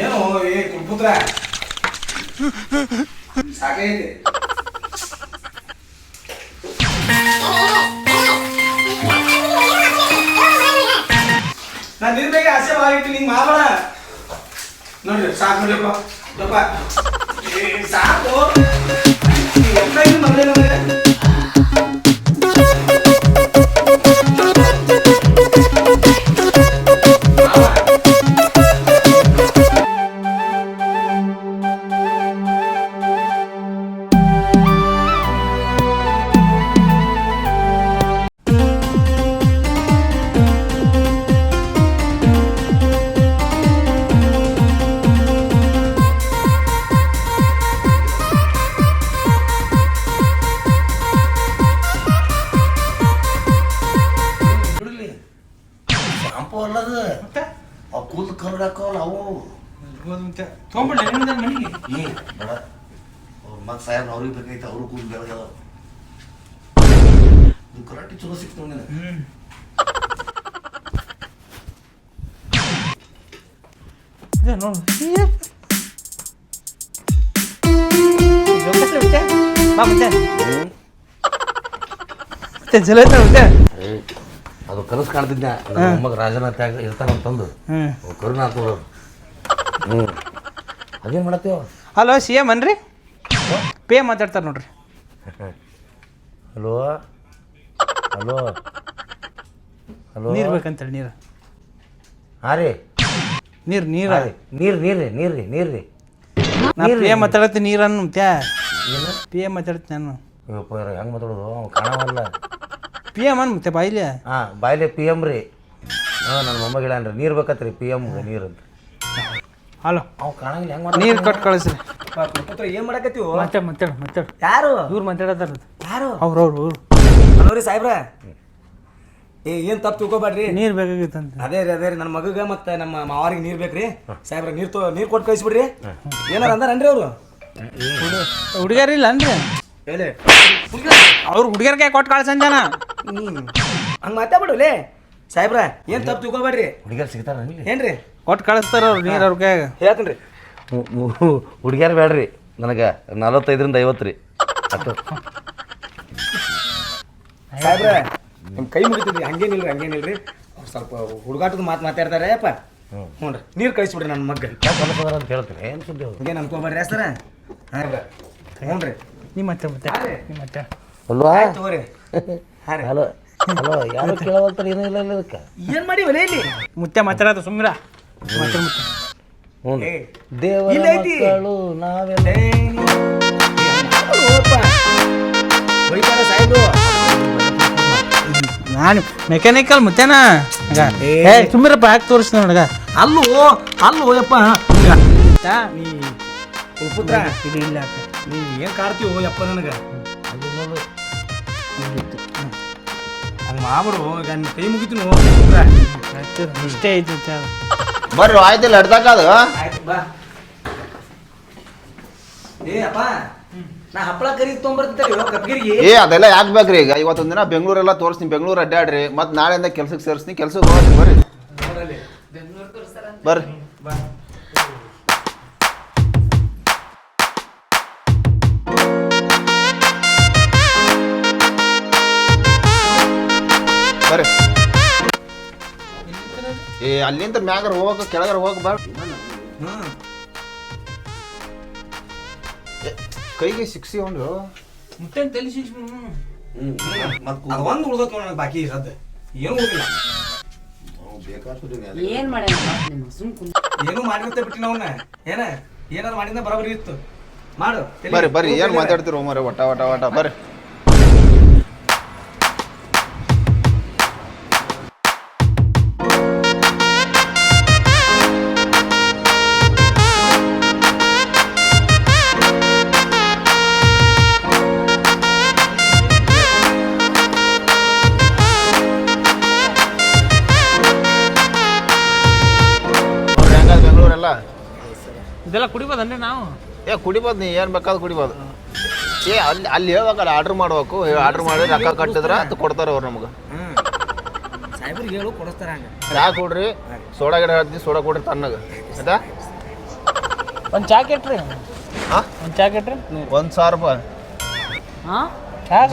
ಏನು ಕುಲ್ಪುತ್ರ ಸಾಕೈತಿ. ನಾನು ನಿನ್ ಬಗ್ಗೆ ಆಸೆ ಮಾಡಿಟ್ಟು ನಿಂಗೆ ಮಾಡ ನೋಡ್ರಿ ಸಾಕು ನೋಡ್ರಿಪ್ಪ ಸಾಕು ಮೊದಲೇ ನನಗೆ ಕೂದಲು ಕರ್ಗ ಹಾಕೋಲ್ಲ ಅವು ತೊಗೊಂಬಿಡ್ಲಿ ಮನೆಗೆ ಏ ಬೇಡ ಅವ್ರ ಮತ್ತೆ ಸಾಹೇಬ್ ಅವ್ರಿಗೆ ಬೇಕೈತೆ ಅವರು ಕೂದಲು ಬೆಳಗದ ಇದು ಕರೆಕ್ಟ್ ಚಲೋ ಸಿಕ್ತು ನೀನು ಅದು ಕನಸು ಕಾಣ್ತಿದ್ದ ನಮ್ಮ ರಾಜನಾಥ ಇರ್ತಾನಂತಂದು ಕರುಣ ನೋಡೋದು ಅದೇನು ಮಾಡತ್ತೇವ. ಹಲೋ ಸಿ ಎಮ್ ಅನ್ರಿ ಪಿ ಎಮ್ ಮಾತಾಡ್ತಾರೆ ನೋಡ್ರಿ. ಹಲೋ ಹಲೋ ಹಲೋ ನೀರು ಬೇಕಂತೇಳಿ ನೀರು. ಹಾಂ ರೀ ನೀರು ನೀರು ನೀರು ನಾನು ಪಿ ಎಮ್ ಮಾತಾಡತ್ತೀನಿ ನೀರನ್ನು ತ್ಯಾ ಪಿ ಎಮ್ ಮಾತಾಡ್ತೀನಿ ನಾನು. ಹೆಂಗೆ ಮಾತಾಡೋದು ಅವ್ನು ಕಾಣವಲ್ಲ. ಪಿ ಎಮ್ ಅನ್ ಮತ್ತೆ ಬಾಯಿಲೆ ಹಾಂ ಬಾಯ್ಲೆ ಪಿ ಎಮ್ ರೀ. ಹಾಂ ನನ್ನ ಮೊಮ್ಮಗ ಹೇಳನ್ರಿ ನೀರು ಬೇಕತ್ರಿ ಪಿ ಎಮ್ ನೀರು ಅಂತ. ಹಲೋ ಅವ್ ಕಾಣಂಗಿಲ್ಲ ಹೆಂಗೆ ನೀರು ಕೊಟ್ಟು ಕಳಿಸ್ರಿ. ಪುತ್ರ ಏನ್ ಮಾಡಕತ್ತೀವಿ ಮಾತಾಡು ಯಾರು ಇವ್ರು ಮಾತಾಡತ್ತಾರ ಯಾರು ಅವ್ರು ಹಲೋ ರೀ ಸಾಹೇಬ್ರ ಏನ್ ತಪ್ಪು ತಿಳ್ಕೊಬೇಡ್ರಿ. ನೀರು ಬೇಕಾಗಿತ್ತಂತ. ಅದೇ ರೀ ನನ್ನ ಮಗಗ ಮತ್ತೆ ನಮ್ಮ ಮಾವಾರಿಗೆ ನೀರ್ ಬೇಕ್ರಿ ಸಾಹೇಬ್ರ. ನೀರ್ ಕೊಟ್ಟು ಕಳಿಸ್ಬಿಡ್ರಿ. ಏನಾರ ಅಂದಾರನ್ರಿ ಅವ್ರು ಹುಡುಗಿಯರ್ ಇಲ್ಲ ಅನ್ರಿ ಹೇಳಿ ಅವ್ರು ಹುಡುಗಿಯರ್ ಕೈ ಕೊಟ್ಟು ಕಳ್ಸಂಜಾನ ಹಂಗ ಮಾತಾಡ್ಬಿಡ್ಲಿ ಸಾಹೇಬ್ರ. ಏನ್ ತಪ್ಪು ತಿಳ್ಕೊಬೇಡ್ರಿ. ಹುಡುಗಿಯರು ಸಿಗ್ತಾರ ಏನ್ರಿ ಕೊಟ್ಟು ಕಳಿಸ್ತಾರ ಅವ್ರು ನೀರು ಅವ್ರ ಕೈಯಾಗ. ಹೇಳ್ತೀನಿ ಹುಡುಗಿಯರು ಬೇಡ್ರಿ ನನಗೆ 45ರಿಂದ 50 ರೀ ಅಷ್ಟು. ಸಾಹೇಬ್ರ ನಿಮ್ ಕೈ ಮುಗಿತಿದ್ರಿ. ಹಂಗೇನಿಲ್ರಿ ಸ್ವಲ್ಪ ಹುಡುಗಾಟದ ಮಾತಾಡ್ತಾರೆ ಅಪ್ಪ. ಹ್ಞೂ ರೀ ನೀರು ಕಳಿಸ್ಬಿಡ್ರಿ ನನ್ನ ಮಗ್ಗ ಅಂತ ಹೇಳ್ತೀನಿ. ಏನು ಸುದ್ದಿ ಹಂಗೇನು ಅನ್ಕೋಬೇಡ್ರಿ ಸರ. ಹಾಂ ರೀ ಹ್ಞೂ ರೀ ನಿಮ್ಮ ಮತ್ತೆ ಅಲ್ವಾ ತಗೋರಿ. ಹಾಂ ರೀ ಹಲೋ ಹಲೋ ಯಾರು ಕೇಳವಲ್ತಾರೆ ಏನೂ ಇಲ್ಲ ಇದಕ್ಕೆ. ಏನು ಮಾಡಿವಲ್ಲ ಇಲ್ಲಿ ಮುತ್ತೆ ಮಾತಾಡೋದು ಸುಮ್ಮಿರ ಹ್ಞೂ ದೇವರ ಮಕ್ಕಳು ನಾವೆಲ್ಲ ಸಾಹೇಬ್ರು ನಾನು ಮೆಕ್ಯಾನಿಕಲ್ ಮುತ್ತೇನ ಸುಮ್ಮಿರಪ್ಪ ಯಾಕೆ ತೋರಿಸ್ತ ನೋಡಗ. ಅಲ್ಲೋ ಯಪ್ಪ ನೀ ಪುತ್ರ ಇದು ಇಲ್ಲ ನೀ ಏನು ಕಾಡ್ತೀವೋ ಯಪ್ಪ ನನಗೆ ಹಂಗೆ ಮಾಡ್ಬಿಡು. ಈಗ ನಿನ್ನ ಕೈ ಮುಗಿತೀನಿ ಇಷ್ಟೇ ಐತಿ ಬರ್ರಿ ಆಯ್ತಿಲ್ಲ ಅಡ್ದಾಕ ಅದು. ಆಯ್ತು ಬಾ. ಏ ಅಪ್ಪ ನಾ ಹಪ್ಪಳ ಕರಿ ತೊಗೊಂಬರ್ತಾರೆ ಕಪ್ಗಿರಿಗೆ. ಏ ಅದೆಲ್ಲ ಯಾಕೆ ಬೇಕ್ರಿ? ಈಗ ಇವತ್ತೊಂದು ದಿನ ಬೆಂಗಳೂರೆಲ್ಲ ತೋರಿಸ್ತೀನಿ, ಬೆಂಗಳೂರು ಅಡ್ಡಾಡ್ರಿ, ಮತ್ತೆ ನಾಳೆಯಿಂದ ಕೆಲ್ಸಕ್ಕೆ ಸೇರಿಸ್ತೀನಿ, ಕೆಲ್ಸಕ್ಕೆ ಹೋಗ್ರಿ. ಬರ್ರಿ ಬರ್ರಿ ಬರ್ರಿ. ಏ ಅಲ್ಲಿಂದ ಮ್ಯಾಗರ ಹೋಗ ಕೆಳಗರ ಹೋಗ ಬಾ. ಕೈಗೆ ಶಿಕ್ಷಿ ಒಂದು ಮುತ್ತೆ ತಲೆ ಶಿಕ್ಷ ಒಂದು ಉಳ್ದತ್ ನನಗೆ ಬಾಕಿ ಸದ್ದ ಏನು ಹೋಗಿಲ್ಲ. ಏನು ಮಾಡಿರುತ್ತೆ ಬಿಟ್ಟಿನ ಅವನ್ನ ಏನಾರು ಮಾಡಿದ ಬರೋಬರಿ ಇತ್ತು ಮಾಡು. ಬರ್ರಿ ಏನ್ ಮಾತಾಡ್ತಿರೋ ಮರೆ ಒಟ ಒಟ ಒಟ ಬರ್ರಿ. ಇದೆಲ್ಲ ಕುಡಿಬೋದನ್ರಿ ನಾವು? ಕುಡಿಬೋದು, ನೀ ಏನು ಬೇಕಾದ್ರು ಕುಡಿಬೋದು. ಅಲ್ಲಿ ಹೇಳ್ಬೇಕಲ್ಲ, ಆರ್ಡ್ರ್ ಮಾಡ್ಬೇಕು. ಆರ್ಡ್ರ್ ಮಾಡಿ ರೊಕ್ಕ ಕಟ್ಟಿದ್ರೆ ಅದು ಕೊಡ್ತಾರೆ ಅವ್ರು ನಮ್ಗೆ. ಸಾಹೇಬ್ರಿಗೆ ಹೇಳು ಕೊಡಿಸ್ತಾರ ಹಂಗೆ. ಚಾ ಕೊಡ್ರಿ, ಸೋಡಾ ಗಿಡ ಹೇಳ್ತೀವಿ, ಸೋಡಾ ಕೊಡ್ರಿ ತಣ್ಣಗೆ ಆಯ್ತಾ. ಒಂದು ಜಾಕೆಟ್ ರೀ, ಹಾಂ ಒಂದು ಜಾಕೆಟ್ ರೀ. 1,000 ರೂಪಾಯಿ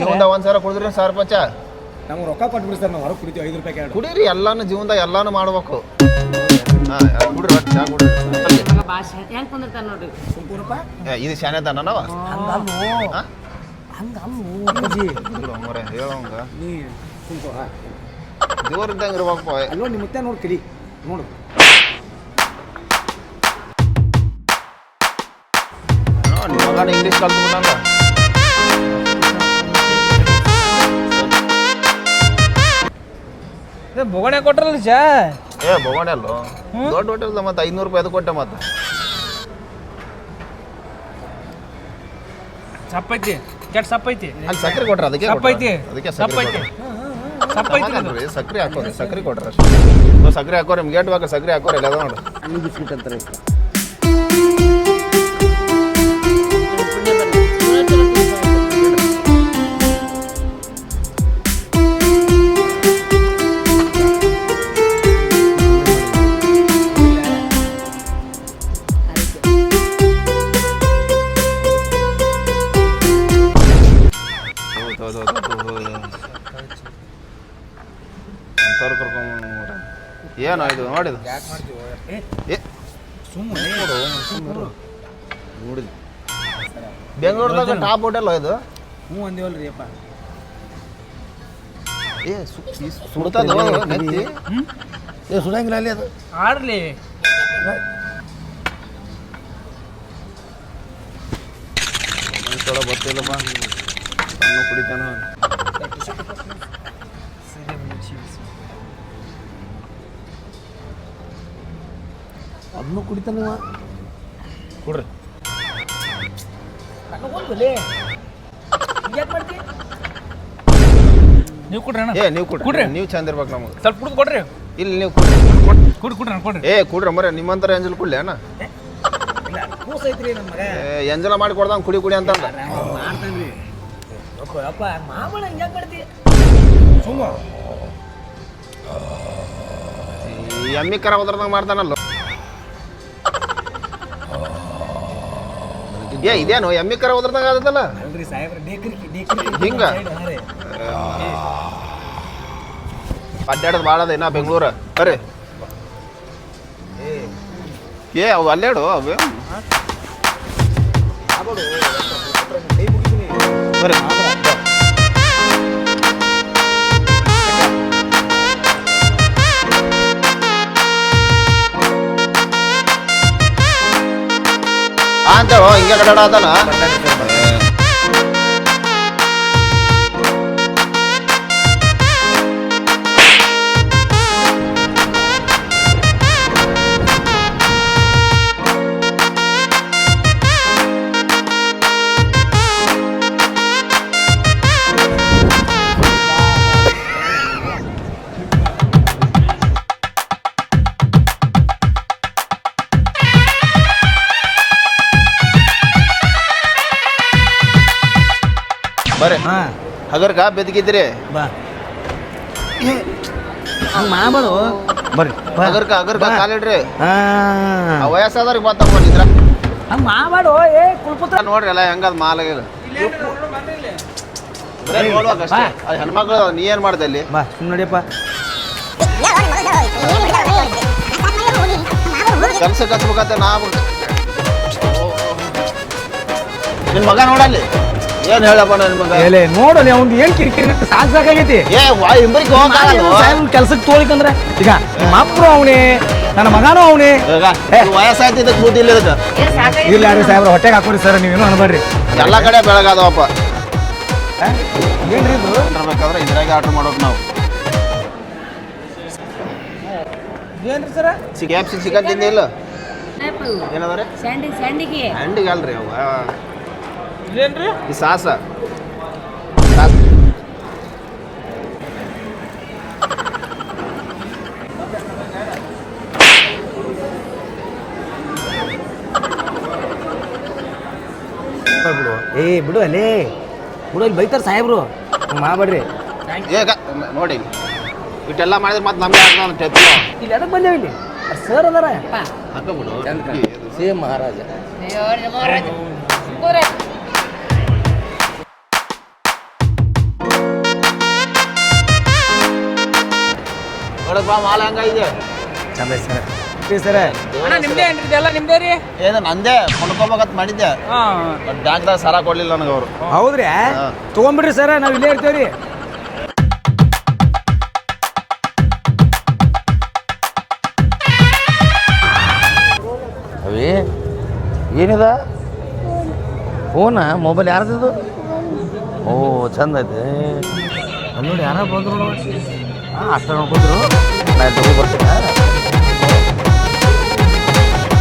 ಜೀವನದಾಗ 1,000 ಕುಡಿದ್ರಿ 1,000 ರೂಪಾಯಿ ಚಾ ನಮ್ಗೆ ರೊಕ್ಕ ಕೊಟ್ಬಿಡಿ ಸರ್, ನಾವು ಹೊರಗೆ ಕುಡಿತೀವಿ 5 ರೂಪಾಯಿ ಎರಡು. ಕುಡೀರಿ, ಎಲ್ಲಾನು ಜೀವನದಾಗ ಎಲ್ಲಾನು ಮಾಡ್ಬೇಕು. ಹಾಂ ಕುಡ್ರಿ ಒಟ್ಟು ಚಾ ಕುಡ್ರಿ. ಹೆಂಗ್ ಕುಂದಿರ್ತಾನ ನೋಡ್ರಿ. ಸುಮ್ಕೂರಪ್ಪ. ಇದು ಶಾನೆ ತಾನವ ಹೇಳಂಗ ನೀ ಸುಮ್ಕೋ. ದೇವ್ರ ಇದ್ದಂಗೆ ಇರ್ಬೇಕು. ಅಲ್ಲೋ ನಿಮ್ಮ ಮುತ್ತೆ ನೋಡಿ ಕಲಿ ನೋಡು. ನಿಮ್ಮ ಮಗನ ಇಂಗ್ಲೀಷ್ ಕಲ್ತ್ಬಿಟ್ಟಂಗ. ಬೊಗಣೆ ಕೊಟ್ರಲ್ಲ ಚಾ. ಬೊಗೋಣೆ ಅಲ್ಲೋ ದೊಡ್ಡ ಹೋಟೆಲ್ ಮತ್ತೆ 500 ರೂಪಾಯಿ ಅದು ಕೊಟ್ಟೆ ಮತ್ತೆ. ಸಪ್ಪೈತಿ ಕೆಟ್ಟ ಸಪ್ಪೈತಿ. ಅಲ್ಲಿ ಸಕ್ಕರೆ ಕೊಟ್ರೆ ಅದಕ್ಕೆ ಸಪ್ಪೈತಿ. ಅದಕ್ಕೆ ಸಪ್ಪೈತಿ ಸಪ್ಪೈತಿ ಸಕ್ಕರೆ ಹಾಕೋರಿ, ಸಕ್ಕರೆ ಕೊಟ್ರೆ ಅಷ್ಟೇ. ಸಕ್ಕರೆ ಹಾಕೋರಿ, ನಿಮ್ಗೆ ಗೇಟ್ ಬೇಕು ಸಕ್ಕರೆ ಹಾಕೋರಿ ಎಲ್ಲ ನೋಡಿ. ಅಲ್ಲಿ ಬಿಸ್ಕಿಟ್ ಅಂತಾರೆ. ಏನು ಇದು ನೋಡಿದು ನೋಡಿದ್ ಬೆಂಗಳೂರದಾಗ ಟಾಪ್ ಹೋಟೆಲ್ ಇದು. ಹ್ಞೂ ಅಂದೇವಲ್ರಿ ಅಪ್ಪ. ಸುಡ್ತದ ನೆತ್ತಿ ಸುಡಂಗಿಲ್ಲ ಅಲ್ಲಿ ಅದು. ಆಡ್ಲಿ ಗೊತ್ತಿಲ್ಲಪ್ಪ, ಸಣ್ಣ ಕುಡಿತಾನ. ಅದನ್ನು ಕುಡಿತಾನ ಕೊಡ್ರಿ. ನೀವು ಕೊಡ್ರಿ ಅಣ್ಣ. ನೀವು ಕೊಡ್ರಿ, ನೀವು ಚಂದ ಇರ್ಬೇಕು ನಮಗೆ. ಸ್ವಲ್ಪ ಕುಡ್ದು ಕೊಡ್ರಿ. ಇಲ್ಲಿ ನೀವು ಕೊಡ್ರಿ. ಕೊಡ್ರಿ ಅಣ್ಣ ಕೊಡ್ರಿ. ಕೊಡ್ರಿ ಮರ ನಿಮ್ಮಂತರ ಎಂಜಲ್ ಕುಡ್ಲಿ ಅಣ್ಣ. ಕೂಸ ಐತ್ರಿ ನಮ್ಮ ಮಗ. ಎಂಜಲ ಮಾಡಿ ಕೊಡ್ದಂಗೆ ಕುಡಿ ಅಂತ ಮಾಡ್ತಾನ್ರಿ. ಅಪ್ಪ ಮಾಮೂಲ ಹಿಂಗೆ ಮಾಡ್ತಿ ಸುಮ್ಮ. ಎಮ್ಮಿ ಕರ ಹೋದ್ರದಂಗೆ ಮಾಡ್ತಾನಲ್ಲ. ಇದೇನು ಎಮ್ಮಿ ಕರ ಹೋದ್ರದಂಗೆ ಆದತ್ತಲ್ಲ. ಅಲ್ರಿ ಸಾಹೇಬ್ರ ಡೇಕ್ರಿ ಹಿಂಗ ಅಡ್ಡಾಡೋದು ಭಾಳ ಅದ ಇನ್ನ ಬೆಂಗಳೂರು. ಬರ್ರಿ ಅವು ಅಲ್ಲೇಡು ಅವು ಬರ್ರಿ. ಅಂತೇಳು ಹಿಂಗೆ ಕಡಾಡತಾನ. ಬರ್ರಿ ಹಗರ್ಗ ಬೆದಗಿದ್ರಿ ಬಾ ಮಾಡು ಬರ್ರಿ ಹಗರ್ಗ ಕಾಲಿಡ್ರಿ. ಹಾಂ ವಯಸ್ಸಾದವ್ರಿಗೆ ಮಾತಾಡ್ಕೊಂಡಿದ್ರ ಹಂಗೆ ಮಾಡು. ಏ ಕುಲ್ಪುತ್ರ ನೋಡ್ರಿ ಎಲ್ಲ ಹೆಂಗದ ಮಾಲಾಗಿಲ್ಲ ನೋಡುವಾಗ ಅಷ್ಟೇ. ಅದು ಹೆಣ್ಮಕ್ಳು ನೀ ಏನು ಮಾಡ್ದೆ ಅಲ್ಲಿ? ಬಾ ಸುಮ್ಮನೆ ನಡಿಯಪ್ಪ. ಕೆಲ್ಸಕ್ಕೆ ಹಚ್ಬೇಕಂತ ನಾವು ನಿನ್ನ ಮಗ ನೋಡಲ್ಲಿ ಏನು ಹೇಳಪ್ಪ ನನ್ನ ಮಗ? ಎಲೆ ನೋಡಲಿ ಅವ್ನು ಏನು ಕಿರಿಕಿರಿ ಸಾಕಾಗೈತಿ. ಕೆಲ್ಸಕ್ಕೆ ತೋಳಿಕಂದ್ರೆ ಈಗ ನಿಮ್ಮ ಅಪ್ಪರು ಅವನೇ, ನನ್ನ ಮಗನೂ ಅವನೇ. ವಯಸ್ಸಾಯ್ತು ಇದಕ್ಕೆ ಬುದ್ಧಿ ಇಲ್ಲ ಇದಕ್ಕೆ. ಇಲ್ಲ ಯಾರು ಸಾಹೇಬ್ರ ಹೊಟ್ಟೆಗೆ ಹಾಕೋರಿ ಸರ್, ನೀವೇನು ಅನ್ಬೇಡ್ರಿ. ಎಲ್ಲ ಕಡೆ ಬೆಳಗಾದವಪ್ಪ. ಏನ್ರಿ ಇದು ಬೇಕಾದ್ರೆ ಇದ್ರಾಗೆ ಆರ್ಡ್ರ್ ಮಾಡೋಕೆ ನಾವು. ಏನ್ರಿ ಸರ? ಚಿಕನ್ ತಿಂದಿಲ್ಲ ಏನದ ಸ್ಯಾಂಡಿಗೆ ಹಂಡಿಗೆ ಅಲ್ರಿ ಅವ ಇದೇನ್ರಿ? ಈ ಸಾಸ ಏ ಬಿಡು ಅಲ್ಲೇ ಬಿಡು, ಅಲ್ಲಿ ಬೈತಾರ ಸಾಹೇಬ್ರು. ಮಾಡ್ಬೇಡ್ರಿ. ಈಗ ನೋಡಿ ಇಟ್ಟೆಲ್ಲ ಮಾಡಿದ್ರೆ ಮತ್ತೆ ನಮ್ಗೆ ಇಲ್ಲಿ ಅದಕ್ಕೆ ಬಂದೇವಿ ಇಲ್ಲಿ ಸರ್ ಅದಾರ ಹಾಕೋಬಿಡು ಸೇಮ್ ಮಹಾರಾಜ ನೋಡಪ್ಪ ಮಾಲ್ ಹಂಗಾಗಿದೆ ಚಂದ ಸರ್ ಸರ್ ಅಣ್ಣ ನಿಮ್ದೇ ಏನ್ರಿ ಇದೆಲ್ಲ ನಿಮ್ದೇ ರೀ ಏನು ನಂದೇ ಕೊಂಡ್ಕೋಬೇಕಂತ ಮಾಡಿದ್ದೆ ಬ್ಯಾಂಕ್ದಾಗ ಸಾಲ ಕೊಡ್ಲಿಲ್ಲ ನನಗೆ ಅವರು ಹೌದ್ರಿ ತಗೊಂಬಿಡ್ರಿ ಸರ್ ನಾವು ಇಲ್ಲೇ ಇರ್ತೇವ್ರಿ ಅವೇ ಏನಿದ ಫೋನಾ ಮೊಬೈಲ್ ಯಾರ್ದಿದು ಓ ಚಂದ ಐತೆ ಅಲ್ಲಿ ನೋಡಿ ಯಾರ ಬಂದ್ರು ಹಾಂ ಅಷ್ಟ ನೋಡ್ಕೊಂಡ್ರು ನಾನು ತಗೋ ಬರ್ತೀನಿ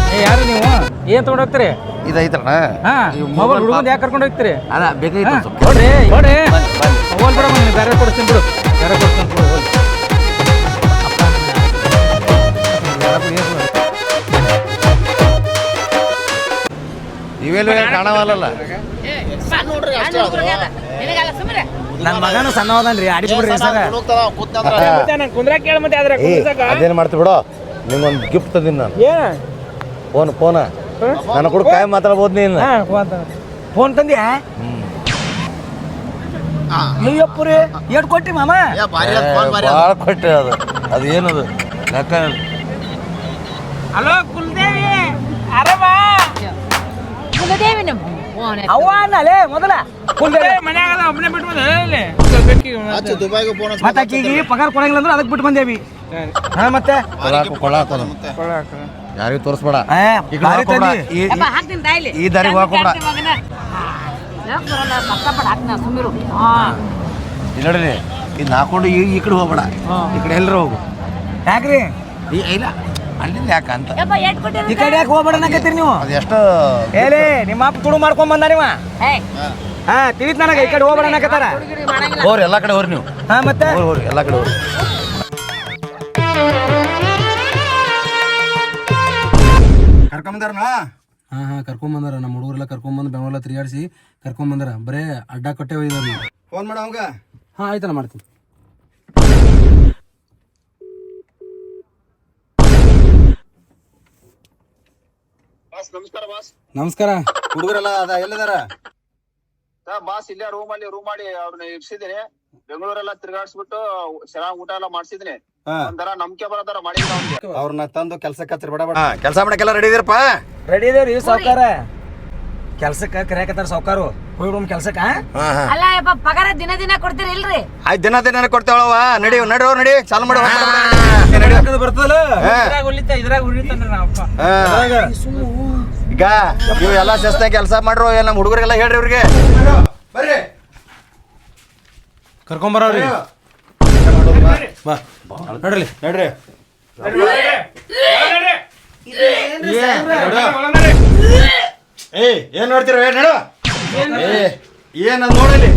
ಏ ಯಾರು ನೀವು ಏನ್ ತಗೊಂಡ್ ಹೋಗ್ತೀರಿ ಇದೈತಣ್ಣ ಹಾ ಮೊಬೈಲ್ ಹುಡುಗಂದು ಯಾಕೆ ಕರ್ಕೊಂಡು ಹೋಗ್ತೀರಿ ಅದ ಬೇಕಾಗಿತ್ತು ಒಂದ್ ಸ್ವಲ್ಪ. ನೋಡ್ರಿ ನೋಡ್ರಿ ಬನ್ನಿ ಮೊಬೈಲ್ ಬಿಡ ಮನೆ ಬೇರೆ ಕೊಡಿಸ್ತೀನಿ ಬಿಡು ಬೇರೆ ಕೊಡ್ತೀನಿ ಬಿಡು ಹೋಗ್ಲಿ. ಇವೆಲ್ಲ ಕಾಣವಲ್ಲ ನನ್ನ ಮಗನ ಸಣ್ಣವದನ್ರಿ ಆಡಿಸ್ಬಿಡ್ರಿ ಸರ್ ನಾನು ಕುಂದ್ರಾಕ್ ಕೇಳ ಮತ್ತೆ ಆದ್ರೆ ಅದೇನು ಮಾಡ್ತೀವಿ ಬಿಡು ನಿಂಗೊಂದು ಗಿಫ್ಟ್ ತಂದಿನಿ ನಾನು ಏನ್ ಫೋನ ನನ್ನ ಕೂಡ ಕಾಯಿ ಮಾತಾಡ್ಬೋದು ನೀನು ಫೋನ್ ತಂದ್ಯಾ ಅಯ್ಯಪ್ಪರಿ ಏಟ್ ಕೊಟ್ಟಿ ಮಾಮ ಭಾಳ ಕೊಟ್ಟೆ ಅದು ಏನದು ಲೆಕ್ಕ ಹಲೋ ಕುಲದೇವಿ ಆರಾಮ ಮುಗದೇವಿ ನಮ್ಮ ಫೋನ್ ಅವ್ವ ಅನ್ನಲೇ ಮೊದಲ ಮನ್ಯಾಗ ಒಬ್ಬನೇ ಬಿಟ್ಟು ಬಂದ ದುಬೈಗೆ ಫೋನ್ ಮತ್ತೆ ಆಕಿಗೆ ಪಗಾರ ಕೊಡಂಗಿಲ್ಲ ಅಂದ್ರೆ ಅದಕ್ಕೆ ಬಿಟ್ಟು ಬಂದೇವಿ ಹಾ ಮತ್ತೆ ಕೊಳ್ಳಾಕೋದು ಯಾರಿಗೂ ತೋರಿಸ್ಬೇಡ ಏ, ಭಾರಿ ತಂದಿ. ಯಪ್ಪ ಹಾಕ್ತೀನಿ ತಾಯಿಲಿ ಈ ದಾರಿಗೆ ಹೋಗ್ಬೇಡ. ಕಷ್ಟಪಟ್ಟು ಹಾಕ್ತೀನಿ ಸುಮ್ಮಿರು ಇಲ್ಲಿ ನೋಡ್ರಿ ಇದು ಹಾಕೊಂಡು ಈ ಕಡೆ ಹೋಗ್ಬೇಡ ಈ ಕಡೆ ಎಲ್ಲರೂ ಹೋಗು ಯಾಕ್ರಿ ಇಲ್ಲ ಅಲ್ಲಿಂದ ಯಾಕ ಅಂತ ಯಪ್ಪ ಏಟ್ ಕೊಟ್ಟಿರಿ ಈ ಕಡೆ ಯಾಕೆ ಹೋಗ್ಬೇಡ ಅನ್ನಕತ್ತೀರಿ ನೀವು ಅದು ಎಷ್ಟು ಹೇಳಿ ನಿಮ್ಮ ಅಪ್ಪ ತುಳು ಮಾಡ್ಕೊಂಡ್ ಬಂದ ನೀವ ಹಾ ತಿಳಿತ್ ನನಗೆ ಈ ಕಡೆ ಹೋಗ್ಬೇಡ ಅನ್ನಕತ್ತಾರ ಹೋರಿ ಎಲ್ಲ ಕಡೆ ಹೋರಿ ನೀವು ಹಾ ಮತ್ತೆ ಹೋರಿ ಎಲ್ಲ ಕಡೆ ಹೋರಿ ಕರ್ಕೊಂಬಂದಾರನ ಹಾ ಹಾ ಕರ್ಕೊಂಬಂದಾರ ನಮ್ಮ ಹುಡುಗರೆಲ್ಲ ಕರ್ಕೊಂಬಂದು ಬೆಂಗಳೂರೆಲ್ಲ ತಿರುಗಾಡಿಸಿ ಕರ್ಕೊಂಬಂದಾರ ಬರೇ ಅಡ್ಡ ಕಟ್ಟೆ ಒಯ್ದಾರ ಫೋನ್ ಮಾಡ ಅವಂಗ ಹಾ ಆಯ್ತಣ್ಣ ಮಾಡ್ತೀನಿ ನಮಸ್ಕಾರ ಬಾಸ್ ನಮಸ್ಕಾರ ಹುಡುಗರೆಲ್ಲ ಅದ ಎಲ್ಲಿದಾರ ಬಾಸ್ ಇಲ್ಲೇ ರೂಮ್ ಮಾಡಿ ಅವ್ರನ್ನ ಇರ್ಸಿದೀನಿ ಬೆಂಗಳೂರೆಲ್ಲ ತಿರ್ಗಾಡ್ಸ್ಬಿಟ್ಟು ಚೆನ್ನಾಗಿ ಊಟ ಎಲ್ಲ ಮಾಡ್ಸಿದೀನಿ ಒಂಥರ ನಂಬಿಕೆ ಬರೋತರ ಮಾಡಿಲ್ಲ ಅವ್ನಿಗೆ ಅವ್ರನ್ನ ತಂದು ಕೆಲ್ಸಕ್ಕೆ ಹಚ್ಚಿರ ಬಡ ಕೆಲಸ ಮಾಡಕ್ಕೆಲ್ಲ ರೆಡಿ ಇದೀರಪ್ಪ ರೆಡಿ ಇದೇವ್ರಿ ಸಾವ್ಕಾರ ಕೆಲ್ಸಕ್ಕ ಕರ್ಯಾಕತ್ತಾರ ಸಾವ್ಕಾರು ಹೋಗ್ಬಿಡಮ್ ಕೆಲ್ಸಕ್ಕ ಅಲ್ಲ ಯಪ್ಪ ಪಗಾರ ದಿನ ದಿನ ಕೊಡ್ತೀರಿ ಇಲ್ರಿ ಆಯ್ತು ದಿನ ಕೊಡ್ತೇವಳವ ನಡಿ ಚಾಲು ಮಾಡು ಬರ್ತದಲ್ಲ ಇದ್ರಾಗ ಉಳಿತಾನ್ರಿ ನಾವಪ್ಪ ಈಗ ನೀವು ಎಲ್ಲ ಶಿಸ್ತಾಗಿ ಕೆಲಸ ಮಾಡ್ರು ನಮ್ಮ ಹುಡುಗರಿಗೆಲ್ಲ ಹೇಳ್ರಿ ಇವ್ರಿಗೆ ಬರ್ರಿ ಕರ್ಕೊಂಬರವ್ರಿ ಬಾ ನೋಡ್ರಿ ನೋಡ್ರಿ ಏನ್ ನೋಡ್ತೀರ ನಡು ಏನ್ ನೋಡಲಿ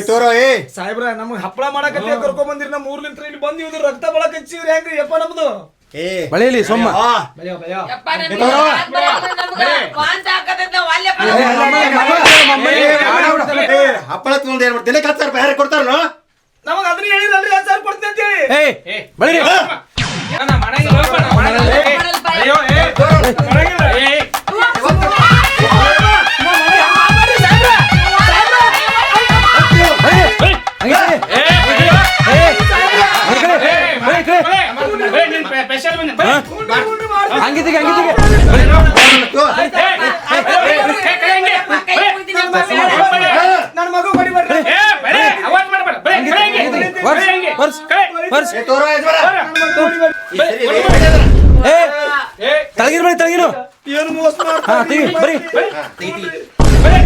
ತೋರೋ ಸಾಹೇಬ್ರ ನಮ್ಗೆ ಹಪ್ಪಳ ಮಾಡಕತ್ತೆ ಕರ್ಕೊಂಡ್ ಬಂದಿರಿ ನಮ್ಮ ಊರ್ಲಿಂತ್ರ ಇಲ್ಲಿ ಬಂದು ಇವ್ರು ರಕ್ತ ಬಳಕ ಹಚ್ಚಿವ್ರಿ ಹೆಂಗ್ರಿ ಯಪ್ಪ ನಮ್ದು ಬಳಿಲಿ ಸೊಮ್ಮ ಹಪ್ಪಳ ತಗೊಂಡು ಏನ್ ಮಾಡ್ತೀನಿ ಕತ್ತಾರ ಬೇರೆ ಕೊಡ್ತಾರ ನಮಗ ಅದನ್ನ ಹೇಳಿರಲ್ರಿ 1000 ಕೊಡ್ತೀನಿ ಅಂತ ಹೇಳಿ ಬಳಿರಿ ಹಂಗಿದ್ದೀಗ ನನ್ನ ಮಗ ಬಡಿ ಬರ್ರಿ ತಳಗಿರು ಏನು ಮೋಸ ಹಾ ತೆಗಿ ಬರಿ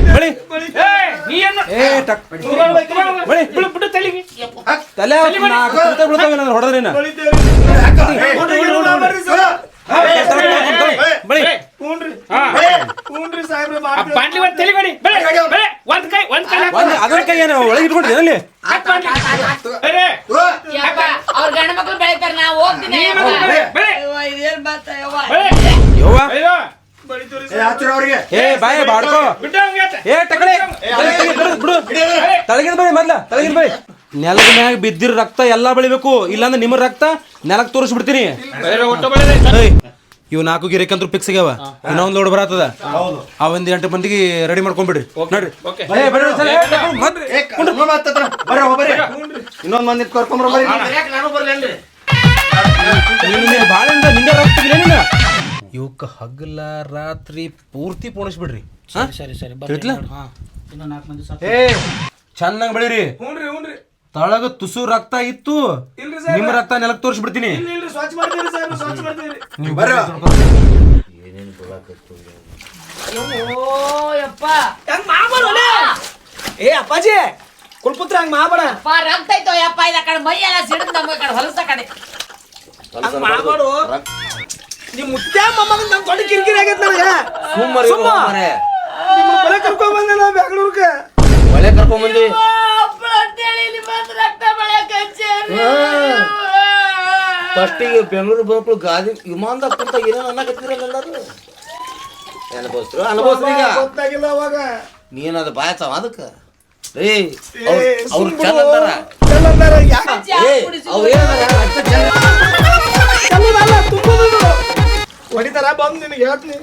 ಬಳಿ ತಲೆ ಹೊಡೆದ್ರಿ ಬಳಿ ಅದರ ಕೈ ಏನು ಒಳಗೆ ಇಟ್ಕೊಂಡಿದ್ದೆ ಅಲ್ಲಿ ಅವ್ರ ಗಂಡ ಮಕ್ಳು ಬೆಳಿತಾರ ನಾ ಹೋಗ್ತೀನಿ ಅವ್ರಿಗೆ ಬಾಯ ಬಾಡ್ಕೋ ಟಕಳೆ ಬಿಡು ತಳಗಿನ ಬಳಿ ಮೊದ್ಲ ತಳಗಿನ ಬಳಿ ನೆಲದ ಮ್ಯಾಗ ಬಿದ್ದಿರ ರಕ್ತ ಎಲ್ಲಾ ಬೆಳಿಬೇಕು ಇಲ್ಲಾಂದ್ರೆ ನಿಮ್ಮ ರಕ್ತ ನೆಲಕ್ ತೋರಿಸ್ಬಿಡ್ತೀನಿ ಇವ್ 4 ಗಿರಿಕಂತೂ ಫಿಕ್ಸ್ ಆಗ್ಯಾವ ಇನ್ನೊಂದ್ ಲೋಡ್ ಬರತ್ತದ ಆ 1-8 ಮಂದಿಗೆ ರೆಡಿ ಮಾಡ್ಕೊಂಡ್ಬಿಡ್ರಿ ನೋಡ್ರಿ ಇನ್ನೊಂದ್ ಮಂದಿ ಕರ್ಕೊಂಡ್ಬರ್ರಿ ನಾನು ಬರ್ಲೇನ್ರಿ ಬಾಳ ನಿಂದ ರಕ್ತ ಇವಕ್ಕ ಹಗಲ ರಾತ್ರಿ ಪೂರ್ತಿ ಪೋಣಿಸ್ಬಿಡ್ರಿ ತಿಳಿತ್ಲಾ? ಏ ಚೆನ್ನಾಗಿ ಬೆಳಿರಿ ತಳಗ ತುಸು ರಕ್ತ ಇತ್ತು ನಿಮ್ಮ ರಕ್ತ ನೆಲಕ್ ತೋರಿಸ್ಬಿಡ್ತೀನಿ ಏ ಅಪ್ಪಾಜಿ ಕುಲ್ಪುತ್ರ ಹಂಗ ಮಾಡಬೇಡ ರಕ್ತ ಐತೋ ಯಪ್ಪ ಇದ ಕಡೆ ಮೈ ಎಲ್ಲ ಸಿಡಿದ್ ನಮ್ಮ ಕಡೆ ಹೊಲಸ ಕಡೆ ಹಂಗ ಮಾಡಬೇಡು ನಿಮ್ ಮುತ್ಯ ಮೊಮ್ಮಗ ನಮ್ ದೊಡ್ಡ ಕಿರಿಕಿರಿ ಆಗೈತೆ ನನಗೆ ನಿಮ್ಮ ಬಲೆ ಕರ್ಕೊಂಡ್ ಬಂದೆ ನಾ ಬೆಂಗಳೂರಿಗೆ ಒಳ್ಳೆ ಕರ್ಕೊಂಬಂದಿ ಫಸ್ಟಿಗೆ ಬೆಂಗಳೂರು ಬಂದ್ಬಿಟ್ಟು ಗಾದಿ ವಿಮಾನದಾಗ ಕುಂತ ಏನೇನು ಅನ್ನಕತ್ತಿರಲ್ಲ ಎಲ್ಲರೂ ಅನುಭವಿಸ್ರು ಈಗ ಗೊತ್ತಾಗಿಲ್ಲ ಅವಾಗ ನೀನದು ಬಾಯ್ತಾವ ಅದಕ್ಕೆ ರೀ ಅವ್ರು ಚಂದ ಅಂತಾರ ಅವ್ರು ಹೊಡಿತಾರ ಬಂದು ನಿನಗೆ ಹೇಳ್ತೀನಿ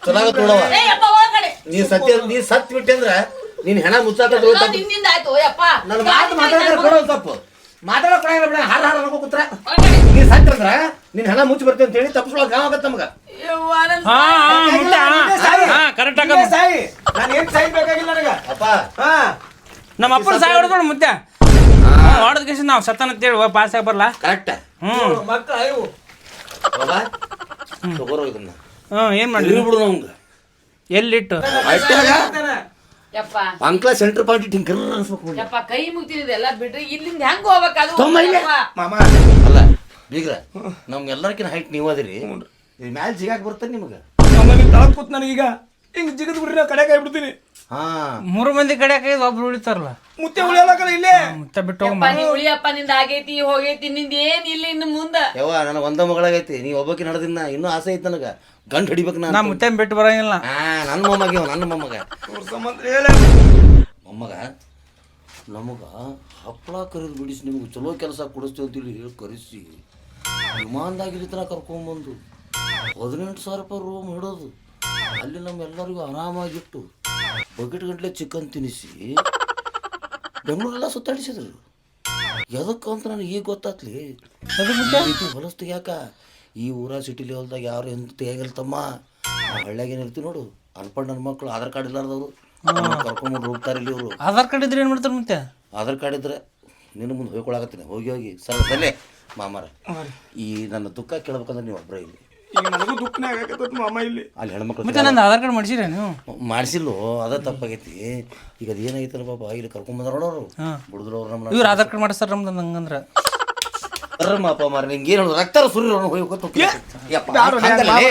ಚೆನ್ನಾಗತ್ ನೋಡವ ನೀ ಸತ್ ಬಿಟ್ಟೆ ಅಂದ್ರ ನೀನ್ ಹೆಣ ಮುಚ್ಚಾಕ ನಿನ್ನಿಂದ ಆಯ್ತು ಯಪ್ಪ ನನ್ನ ಮಾತು ಮಾತಾಡ್ತಾರೆ ಕೊಡೋ ತಪ್ಪು ಮಾತಾಡೋ ಕೊಡಂಗಿಲ್ಲ ಬಿಡ ಹಾರ ಅನ್ಕೋ ಕೂತ್ರ ನೀ ಸತ್ ಅಂದ್ರ ನೀನ್ ಹೆಣ ಮುಚ್ಚಿ ಬರ್ತೀನಿ ಅಂತ ಹೇಳಿ ತಪ್ಪಿಸ್ಕೊಳಕ್ ಗಾವ ಆಗತ್ತ ನಮಗ ಕರೆಕ್ಟ್ ಸಾಯಿ ನಾನು ಏನ್ ಸಾಯಿ ಬೇಕಾಗಿಲ್ಲ ನನಗ ಅಪ್ಪ ನಮ್ಮ ಅಪ್ಪನ ಸಾಯಿ ಹೊಡೆದ್ರು ಮುತ್ಯ ಹೊಡೆದ ಕೇಸ ನಾವು ಸತ್ತನ ಅಂತೇಳಿ ಪಾಸ್ ಆಗಿ ಬರಲ್ಲ ಕರೆಕ್ಟ್ ಮಕ್ಕಳ ಅಯ್ಯೋ ಬಾಬಾ ತಗೋರೋ ಇದನ್ನ ಏನ್ ಮಾಡ್ಲಿ ಬಿಡು ನಮ್ಗ ಎಲ್ಲಿಟ್ಟು ಯಪ್ಪ ಅಂಕ್ಲ ಸೆಂಟರ್ ಪಾಯಿಂಟ್ ಹಿಂಗ್ ಕರ್ರ ಅನ್ಸ್ಬೇಕು ಯಪ್ಪ ಕೈ ಮುಗ್ತಿದೆ ಎಲ್ಲ ಬಿಡ್ರಿ ಇಲ್ಲಿಂದ ಹೆಂಗ್ ಹೋಗ್ಬೇಕು ತೊಂಬ ಇಲ್ಲೇ. ಅದು ಮಾಮ ಅಲ್ಲ ಬೀಗ್ರ ನಮ್ಗೆಲ್ಲರ್ಕಿನ ಹೈಟ್ ನೀವ್ ಅದಿರಿ ಮ್ಯಾಲ ಜಿಗಾಕ್ ಬರ್ತಾನೆ ನಿಮಗ ನಮ್ಮಲ್ಲಿ ತಳಕ್ ಕೂತ್ ನನಗೀಗ ಹಿಂಗ್ ಜಿಗದ್ ಬಿಡ್ರಿ ನಾ ಕಡೆ ಕೈ ಬಿಡ್ತೀನಿ ಹಾ 3 ಮಂದಿ ಕಡೆ ಒಬ್ರು ಉಳಿತಾರಲ್ಲ ಮುತ್ತೆ ಉಳಿಯಲ್ಲಕಲ್ಲ ಇಲ್ಲೇ ಮುತ್ತ ಬಿಟ್ಟು ಯಪ್ಪ ನೀ ಉಳಿಯಪ್ಪ ನಿಂದ ಆಗೈತಿ ಹೋಗೈತಿ ನಿಂದ ಏನ್ ಇಲ್ಲ ಇನ್ನು ಮುಂದ ಯವ್ವ ನನಗ ಒಂದ ಮಗಳಾಗೈತಿ ನೀ ಒಬ್ಬಾಕಿ ನಡೆದಿನ ಇನ್ನೂ ಆಸೆ ಐತಿ ನನಗ ಗಂಟ್ ಹಿಡಿಬೇಕು ನಾ ನಾನು ಮುತ್ತೆ ಬಿಟ್ಟು ಬರಂಗಿಲ್ಲ ನನ್ನ ಮೊಮ್ಮಗ ನನ್ನ ಮೊಮ್ಮಗ ಸಂಬಂಧ ಹೇಳ ಮೊಮ್ಮಗ ನಮಗ ಹಪ್ಪಳ ಕರಿದು ಬಿಡಿಸಿ ನಿಮ್ಗೆ ಚಲೋ ಕೆಲಸ ಕೊಡಿಸ್ತೀವಿ ಅಂತೇಳಿ ಹೇಳಿ ಕರೆಸಿ ವಿಮಾನದಾಗ ಇಲ್ಲಿ ತನಕ ಕರ್ಕೊಂಬಂದು 18,000 ರೂಪಾಯಿ ರೂಮ್ ಹಿಡೋದು ಅಲ್ಲಿ ನಮ್ಮೆಲ್ಲರಿಗೂ ಆರಾಮಾಗಿಟ್ಟು ಬಕೆಟ್ ಗಂಟ್ಲೆ ಚಿಕನ್ ತಿನ್ನಿಸಿ ಬೆಂಗಳೂರೆಲ್ಲ ಸುತ್ತಾಡಿಸಿದ್ರು ಎದಕ್ಕಂತ ನನಗೆ ಈಗ ಗೊತ್ತಾತ್ಲಿ ರೀತಿ ಹೊಲಸ್ ತೆಗ್ಯಾಕ ಈ ಊರ ಸಿಟಿ ಲೆವೆಲ್ದಾಗ ಯಾರು ಎಂತ ತೆಗಿಯಲ್ಲ ತಮ್ಮ ಹಳ್ಳಿಯಾಗ ಏನು ಇರ್ತೀವಿ ನೋಡು ಅನ್ಪಡ್ ನನ್ನ ಮಕ್ಕಳು ಆಧಾರ್ ಕಾರ್ಡ್ ಇಲ್ಲಾರ್ದವ್ರು ಕರ್ಕೊಂಡ್ಬಂದು ಹೋಗ್ತಾರೆ ಇಲ್ಲಿ ಇವರು ಆಧಾರ್ ಕಾರ್ಡ್ ಇದ್ರೆ ಏನ್ ಮಾಡ್ತಾರೆ ಮುತ್ತೆ ಆಧಾರ್ ಕಾರ್ಡ್ ಇದ್ರೆ ನಿನ್ನ ಮುಂದೆ ಹೋಗ್ಕೊಳಕತ್ತೀನಿ ಹೋಗಿ ಸಲ್ಲೇ ಮಾಮಾರ ಈ ನನ್ನ ದುಃಖ ಕೇಳ್ಬೇಕಂದ್ರೆ ನೀವು ಒಬ್ಬರೇ ಇಲ್ಲಿ ಈಗ ನನಗೂ ದುಃಖನೇ ಆಗಕತ್ತ ಮಾಮ ಇಲ್ಲಿ ಅಲ್ಲಿ ಹೆಣ್ಮಕ್ಳು ಮತ್ತೆ ನಂದು ಆಧಾರ್ ಕಾರ್ಡ್ ಮಾಡಿಸಿರ ನೀವು ಮಾಡಿಸಿಲ್ಲೋ ಅದ ತಪ್ಪಾಗೈತಿ ಈಗ ಅದು ಏನಾಗೈತಲ್ಲ ಬಾಬಾ ಇಲ್ಲಿ ಕರ್ಕೊಂಬಂದ್ರ ನೋಡೋರು ಬಿಡುದ್ರವ್ರು ನಮ್ಮ ಇವ್ರು ಆಧಾರ್ ಕಾರ್ಡ್ ಮಾಡಿಸ್ತಾರ ನಮ್ದು ಹಂಗಂದ್ರ ಅಪ್ಪ ಮಾರ ನಿಂಗೆ ಏನು ರಕ್ತ ಸುರಿ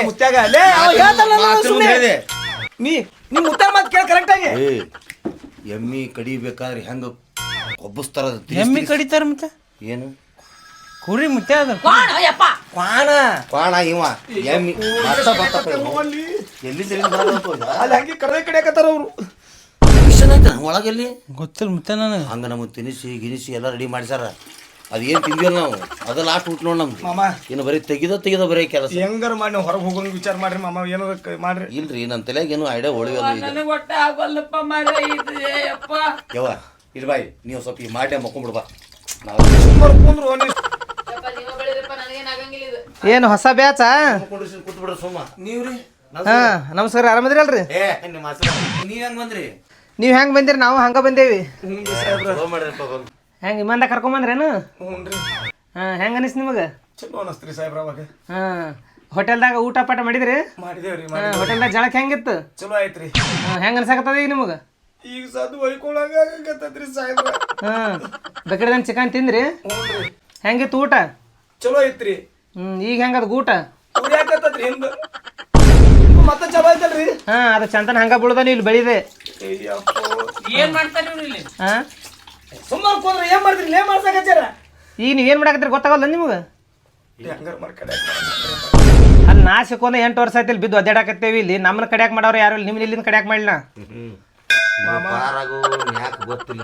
ಮುತ್ಯಾಗ ಲೇ ಅವ ಹೇಳ್ತಾನಲ್ಲ ನಾನು ಸುಮ್ನೆ. ನೀ ಮುತ್ತಾರ ಮಾತು ಕೇಳ ಕರೆಕ್ಟ್ ಆಗಿ ಎಮ್ಮಿ ಕಡಿಬೇಕಾದ್ರೆ ಹೆಂಗ ಕೊಬ್ಬಸ್ತಾರ ಎಮ್ಮಿ ಕಡಿತಾರ ಮತ್ತೆ ಏನು ಕುರಿ ಮುತ್ತೆ ಅದ ಕೋಣ ಯಪ್ಪ ಕ್ವಾಣ ಇವ ಎಮ್ಮಿ ಎಲ್ಲಿ ಅಲ್ಲಿ ಹಂಗೆ ಕಡೆ ಕಡಿಯಾಕತ್ತಾರ ಅವರು ಒಳಗೆಲ್ಲಿ ಗೊತ್ತಿಲ್ಲ ಮುತ್ತೆ ನನಗೆ ಹಂಗ ನಮಗೆ ತಿನಿಸಿ ಗಿನಿಸಿ ಎಲ್ಲ ರೆಡಿ ಮಾಡಿಸಾರ ಅದೇನು ತಿಂದಿವಲ್ಲ ನಾವು ಅದು ಲಾಸ್ಟ್ ಊಟ ನೋಡಿ ನಮ್ದು ಮಾಮ ಇನ್ನು ಬರೀ ತೆಗಿದ ಬರೀ ಕೆಲಸ ಹೆಂಗಾರ ಮಾಡಿ ನಾವು ಹೊರಗೆ ಹೋಗೋಂಗ್ ವಿಚಾರ ಮಾಡ್ರಿ ಮಾಮ ಏನಾರ ಮಾಡ್ರಿ ಇಲ್ರಿ ನನ್ನ ತಲೆಯಾಗ ಏನು ಐಡಿಯಾ ಒಳಿವಲ್ಲ ಈಗ ನನಗೆ ಹೊಟ್ಟೆ ಆಗೋಲ್ಲಪ್ಪ ಮರ ಇದು ಯಪ್ಪ ಯವ್ವ ಇಲ್ಲಿ ಬಾಯ್ ನೀವು ಸ್ವಲ್ಪ ಈ ಮಾಟೆ ಮಕ್ಕೊಂಡ್ಬಿಡ್ಬಾ ನಾವು ಸುಮ್ಮನೆ ಕುಂದ್ರು ಯಪ್ಪ ನೀವು ಬೆಳಿರಪ್ಪ ನನಗೇನ್ ಆಗಂಗಿಲ್ಲ ಇದು ಏನು ಹೊಸ ಬ್ಯಾಚ ಕೂತ್ಬಿಡ್ರಿ ಸುಮ್ಮ ನೀವ್ರಿ ಹಾ ನಮಸ್ಕಾರ ಆರಾಮದಿರಲ್ರಿ ಏ ನಿಮ್ಮ ನೀವ್ ಹೆಂಗ್ ಬಂದ್ರಿ ನೀವು ಹೆಂಗ್ ಬಂದಿರಿ ನಾವು ಹಂಗ ಬಂದೇವಿ ಚಲೋ ಮಾಡಿರಪ್ಪ ಬಂದು ಹೆಂಗ್ ವಿಮಾನದಾಗ ಕರ್ಕೊಂಬಂದ್ರೇನು ಹ್ಞೂನ್ರಿ ಹಾ ಹೆಂಗ ಅನಿಸ್ ನಿಮಗೆ ಚಲೋ ಅನಸ್ತ್ರಿ ಸಾಹೇಬ್ರ ಅವಾಗ ಹಾ ಹೋಟೆಲ್ದಾಗ ಊಟ ಪಾಠ ಮಾಡಿದ್ರಿ ಮಾಡಿದೇವ್ರಿ ಹೋಟೆಲ್ದಾಗ ಜಳಕ್ ಹೆಂಗಿತ್ತು ಚಲೋ ಆಯ್ತ್ರಿ ಹೆಂಗ ಅನ್ಸಕತ್ತದ ಈಗ ನಿಮಗೆ ಈಗ ಸದ್ ಹೊಯ್ಕೊಳಂಗ ಆಗಕತ್ತೈತ್ರಿ ಸಾಹೇಬ್ರ ಹಾ ಬೇಕಡೆ ಚಿಕನ್ ತಿಂದ್ರಿ ಹ್ಞೂನ್ರಿ ಹೆಂಗಿತ್ತು ಊಟ ಚಲೋ ಐತ್ರಿ ಈಗ ಹೆಂಗದ ಊಟ ಉರಿ ಹಾಕತ್ತೈತ್ರಿ ಹಿಂದ ಮತ್ತೆ ಚಲೋ ಐತಲ್ರಿ ಹಾ ಅದು ಚಂತನ ಹಂಗ ಬೀಳ್ದ ನೀವು ಇಲ್ಲಿ ಬೆಳಿದೆ ಏನ್ ಮಾಡ್ತಾರೆ ಇವ್ರು ಇಲ್ಲಿ ಹಾ ಸುಮ್ಮನೆ ಕುಂದ್ರೆ ಏನ್ ಮಾಡ್ತೀರಿ ಲೇ ಮಾಡ್ಸಕತ್ತಾರ ಈಗ ನೀವೇನು ಮಾಡಾಕತ್ತೀರಿ ಗೊತ್ತಾಗಲ್ಲ ನಿಮಗೆ ಹಂಗಾರ ಮಾಡಿ ಕಡೆ ಅಲ್ಲ ನಾ ಸಿಕ್ಕೊಂದ 8 ವರ್ಷ ಆಯ್ತಿಲ್ ಬಿದ್ದು ಒದ್ದಾಡಕತ್ತೇವಿ ಇಲ್ಲಿ ನಮ್ಮನ್ನ ಕಡ್ಯಾಕ್ ಮಾಡವ್ರು ಯಾರು ಇಲ್ಲ ನಿಮ್ಮನ್ನ ಇಲ್ಲಿಂದ ಕಡ್ಯಾಕ್ ಮಾಡಿಲ್ಲ ಪಾರಾಗು ಯಾಕೆ ಗೊತ್ತಿಲ್ಲ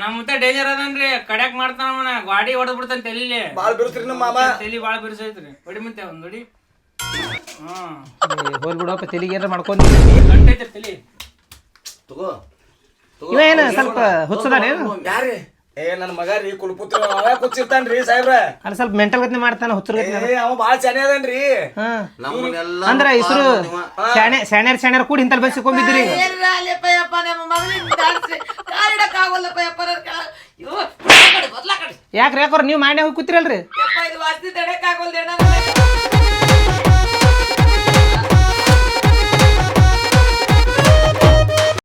ನಮ್ಮ ಮುತ್ತೆ ಡೇಂಜರ್ ಅದನ್ರಿ ಕಡ್ಯಾಕ್ ಮಾಡ್ತಾನ ಗಾಡಿ ಹೊಡೆದ್ ಬಿಡ್ತಾನ ತಲಿಲಿ ಬಾಳ್ ಬಿರುತ್ರಿ ನಮ್ಮ ಮಾಮ ತಲಿ ಬಾಳ ಬಿರ್ಸೈತ್ರಿ ಹೊಡಿ ಮುಂತೆ ಒಂದ್ ಹೊಡಿ ಹೋಲ್ ಬಿಡಪ್ಪ ತೆಲಿಗೆ ಏನಾರ ಮಾಡ್ಕೊಂಡಿ ಗಂಟೈತೆ ತಲಿ ತಗೋ ಇವ ಏನ ಸ್ವಲ್ಪ ಹುಚ್ಚದಾನೆ ಯಾರಿ ಏ ನನ್ನ ಮಗ ರೀ ಕುಲಪುತ್ರ ಅವ ಕೂತಿರ್ತಾನ್ರಿ ಸಾಹೇಬ್ರ ಅಲ್ಲಿ ಸ್ವಲ್ಪ ಮೆಂಟಲ್ ಗತ್ನೆ ಮಾಡ್ತಾನ ಹುಚ್ಚರ ಗತ್ನೆ ಏ ಅವ ಬಾಳ ಚೆನ್ನಾಗಿ ಅದನ್ರಿ ನಮ್ಮನ್ನೆಲ್ಲ ಅಂದ್ರ ಇಸ್ರು ಸ್ಯಾಣ್ಯಾರ ಕೂಡಿ ಇಂತಲ್ಲಿ ಬಂದು ಸಿಕ್ಕೊಂಬಿದ್ರಿ ಯಾಕ್ರಿ ಯಾಕೋರ್ ನೀವು ಮಾಡ್ಯಾಗ ಹೋಗಿ ಕೂತಿರಲ್ರಿ ಇದು ವಾಸ್ತಿ ತಡಕ್ ಆಗೋಲ್ದೇನ